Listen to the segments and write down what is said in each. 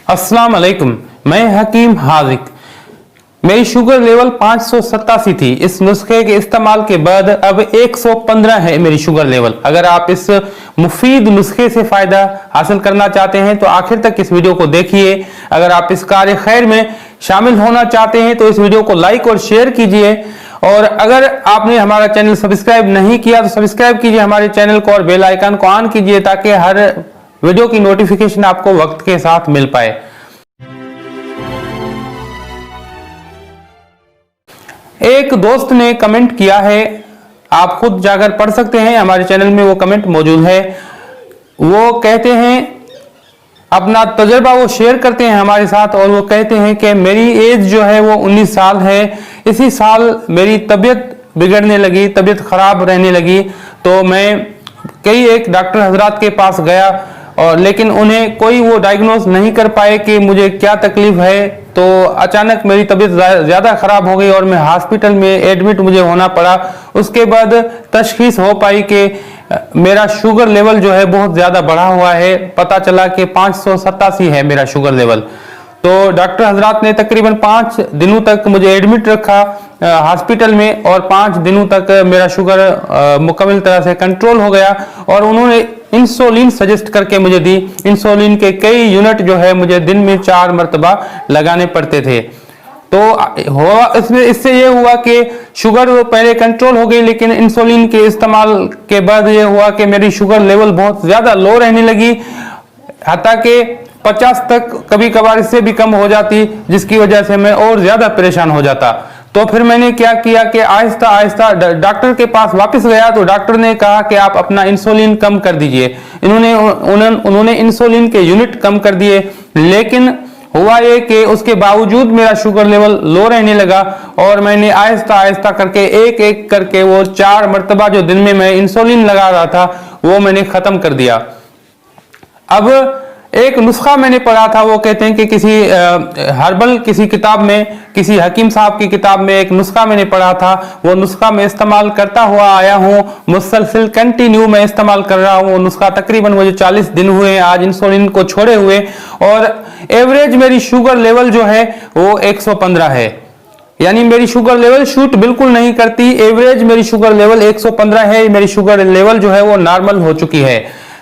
अस्सलाम वालेकुम। मैं हकीम हाजिक। मेरी शुगर लेवल 587 थी। इस नुस्खे के इस्तेमाल के बाद अब 115 है मेरी शुगर लेवल। अगर आप इस मुफीद नुस्खे से फायदा हासिल करना चाहते हैं तो आखिर तक इस वीडियो को देखिए। अगर आप इस कार्य खैर में शामिल होना चाहते हैं तो इस वीडियो को लाइक और शेयर कीजिए। और अगर आपने हमारा चैनल सब्सक्राइब नहीं किया तो सब्सक्राइब कीजिए हमारे चैनल को और बेल आइकन को ऑन कीजिए ताकि हर वीडियो की नोटिफिकेशन आपको वक्त के साथ मिल पाए। एक दोस्त ने कमेंट किया है, आप खुद जाकर पढ़ सकते हैं, हमारे चैनल में वो कमेंट मौजूद है। वो कहते हैं, अपना तजुर्बा वो शेयर करते हैं हमारे साथ और वो कहते हैं कि मेरी एज जो है वो 19 साल है। इसी साल मेरी तबीयत बिगड़ने लगी, तबीयत खराब रहने लगी, तो मैं एक डॉक्टर हजरात के पास गया और लेकिन उन्हें कोई वो डायग्नोज नहीं कर पाए कि मुझे क्या तकलीफ है। तो अचानक मेरी तबीयत ज़्यादा ख़राब हो गई और मैं हॉस्पिटल में एडमिट मुझे होना पड़ा। उसके बाद तशखीस हो पाई कि मेरा शुगर लेवल जो है बहुत ज़्यादा बढ़ा हुआ है। पता चला कि 587 है मेरा शुगर लेवल। तो डॉक्टर हजरात ने तकरीबन 5 दिनों तक मुझे एडमिट रखा हॉस्पिटल में और 5 दिनों तक मेरा शुगर मुकम्मल तरह से कंट्रोल हो गया। और उन्होंने इंसुलिन सजेस्ट करके मुझे दी। इंसुलिन के कई यूनिट जो है मुझे दिन में 4 मरतबा लगाने पड़ते थे। तो इससे ये हुआ कि शुगर पहले कंट्रोल हो गई, लेकिन इंसुलिन के इस्तेमाल के बाद ये हुआ कि मेरी शुगर लेवल बहुत ज़्यादा लो रहने लगी, हत्ता कि 50 तक कभी कभार इससे भी कम हो जाती, जिसकी वजह से मैं और ज़्यादा परेशान हो जाता। तो फिर मैंने क्या किया कि आहिस्ता आहिस्ता डॉक्टर के पास वापस गया तो डॉक्टर ने कहा कि आप अपना इंसुलिन कम कर दीजिए। उन्होंने इंसुलिन के यूनिट कम कर दिए, लेकिन हुआ ये कि उसके बावजूद मेरा शुगर लेवल लो रहने लगा और मैंने आहिस्ता आहिस्ता करके एक एक करके वो 4 मरतबा जो दिन में मैं इंसुलिन लगा रहा था वो मैंने ख़त्म कर दिया। अब एक नुस्खा मैंने पढ़ा था, वो कहते हैं कि किसी हर्बल किसी किताब में, किसी हकीम साहब की किताब में एक नुस्खा मैंने पढ़ा था। वो नुस्खा मैं इस्तेमाल करता हुआ आया हूँ, मुसलसल कंटिन्यू मैं इस्तेमाल कर रहा हूँ। वो नुस्खा तकरीबन मुझे 40 दिन हुए हैं आज इंसुलिन को छोड़े हुए, और एवरेज मेरी शुगर लेवल जो है वो 115 है। यानी मेरी शुगर लेवल शूट बिल्कुल नहीं करती। एवरेज मेरी शुगर लेवल 115 है। मेरी शुगर लेवल जो है वो नॉर्मल हो चुकी है।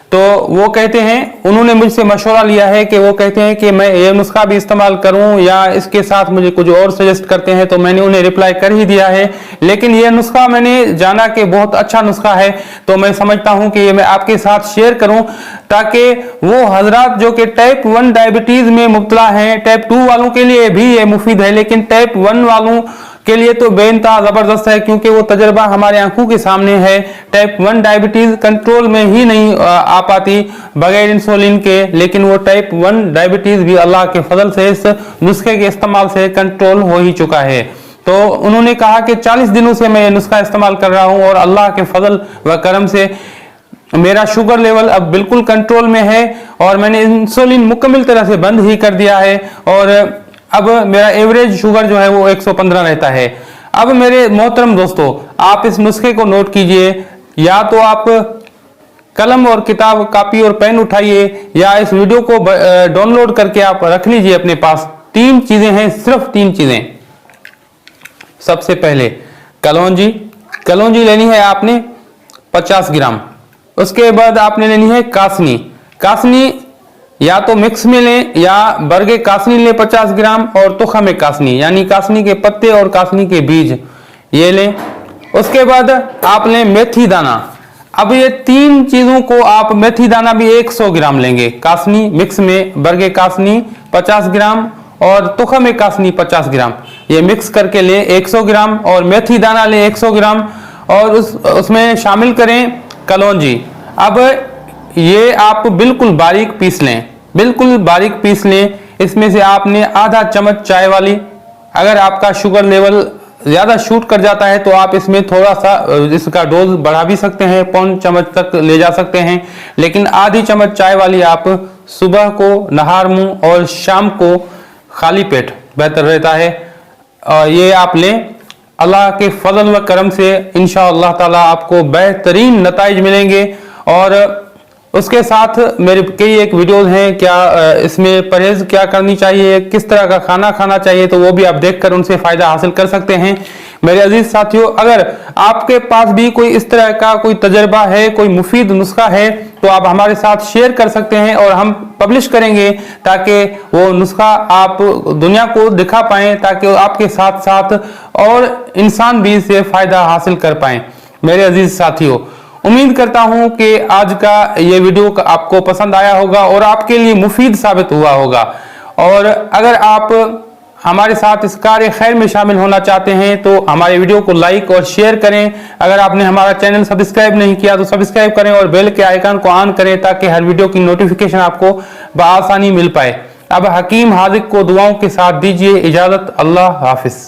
तो वो कहते हैं, उन्होंने मुझसे मशवरा लिया है कि वो कहते हैं कि मैं ये नुस्खा भी इस्तेमाल करूं या इसके साथ मुझे कुछ और सजेस्ट करते हैं। तो मैंने उन्हें रिप्लाई कर ही दिया है, लेकिन ये नुस्खा मैंने जाना कि बहुत अच्छा नुस्खा है, तो मैं समझता हूं कि ये मैं आपके साथ शेयर करूं ताकि वो हजरात जो कि टाइप 1 डायबिटीज में मुब्तला हैं, टाइप 2 वालों के लिए भी ये मुफीद है, लेकिन टाइप 1 वालों के लिए तो बेइंतहा जबरदस्त है, क्योंकि वो तजर्बा हमारे आंखों के सामने है। टाइप 1 डायबिटीज कंट्रोल में ही नहीं आ पाती बगैर इंसुलिन के, लेकिन वो टाइप 1 डायबिटीज भी अल्लाह के फजल से इस नुस्खे के इस्तेमाल से कंट्रोल हो ही चुका है। तो उन्होंने कहा कि 40 दिनों से मैं ये नुस्खा इस्तेमाल कर रहा हूँ और अल्लाह के फजल व करम से मेरा शुगर लेवल अब बिल्कुल कंट्रोल में है और मैंने इंसुलिन मुकम्मल तरह से बंद ही कर दिया है और अब मेरा एवरेज शुगर जो है वो 115 रहता है। अब मेरे मोहतरम दोस्तों, आप इस नुस्खे को नोट कीजिए, या तो आप कलम और किताब, कॉपी और पेन उठाइए, या इस वीडियो को डाउनलोड करके आप रख लीजिए अपने पास। 3 चीजें हैं, सिर्फ 3 चीजें। सबसे पहले कलौंजी लेनी है आपने 50 ग्राम। उसके बाद आपने लेनी है कासनी, या तो मिक्स में लें या बरगे कासनी लें 50 ग्राम, और तुखम कासनी यानी कासनी के पत्ते और कासनी के बीज ये लें। उसके बाद आप लें मेथी दाना। अब ये 3 चीजों को आप, मेथी दाना भी 100 ग्राम लेंगे, कासनी मिक्स में, बरगे कासनी 50 ग्राम और तुखम कासनी 50 ग्राम, ये मिक्स करके लें 100 ग्राम, और मेथी दाना लें 100 ग्राम और उसमें शामिल करें कलौंजी। अब ये आप बिल्कुल बारीक पीस लें, इसमें से आपने आधा चम्मच चाय वाली, अगर आपका शुगर लेवल ज़्यादा शूट कर जाता है तो आप इसमें थोड़ा सा इसका डोज बढ़ा भी सकते हैं, 1 चम्मच तक ले जा सकते हैं, लेकिन आधी चम्मच चाय वाली आप सुबह को नहार मुंह और शाम को खाली पेट बेहतर रहता है। ये आप लें। अल्लाह के फजल व करम से इंशाअल्लाह ताला आपको बेहतरीन नताइज मिलेंगे। और उसके साथ मेरे कई एक वीडियोस हैं, क्या इसमें परहेज क्या करनी चाहिए, किस तरह का खाना खाना चाहिए, तो वो भी आप देखकर उनसे फायदा हासिल कर सकते हैं। मेरे अजीज साथियों, अगर आपके पास भी कोई इस तरह का कोई तजर्बा है, कोई मुफीद नुस्खा है, तो आप हमारे साथ शेयर कर सकते हैं और हम पब्लिश करेंगे ताकि वो नुस्खा आप दुनिया को दिखा पाएं, ताकि आपके साथ साथ और इंसान भी इससे फायदा हासिल कर पाएं। मेरे अजीज साथियों, उम्मीद करता हूं कि आज का ये वीडियो आपको पसंद आया होगा और आपके लिए मुफीद साबित हुआ होगा। और अगर आप हमारे साथ इस कार्य खैर में शामिल होना चाहते हैं तो हमारे वीडियो को लाइक और शेयर करें। अगर आपने हमारा चैनल सब्सक्राइब नहीं किया तो सब्सक्राइब करें और बेल के आइकन को ऑन करें ताकि हर वीडियो की नोटिफिकेशन आपको बआसानी मिल पाए। अब हकीम हाजिक को दुआओं के साथ दीजिए इजाजत। अल्लाह हाफिज।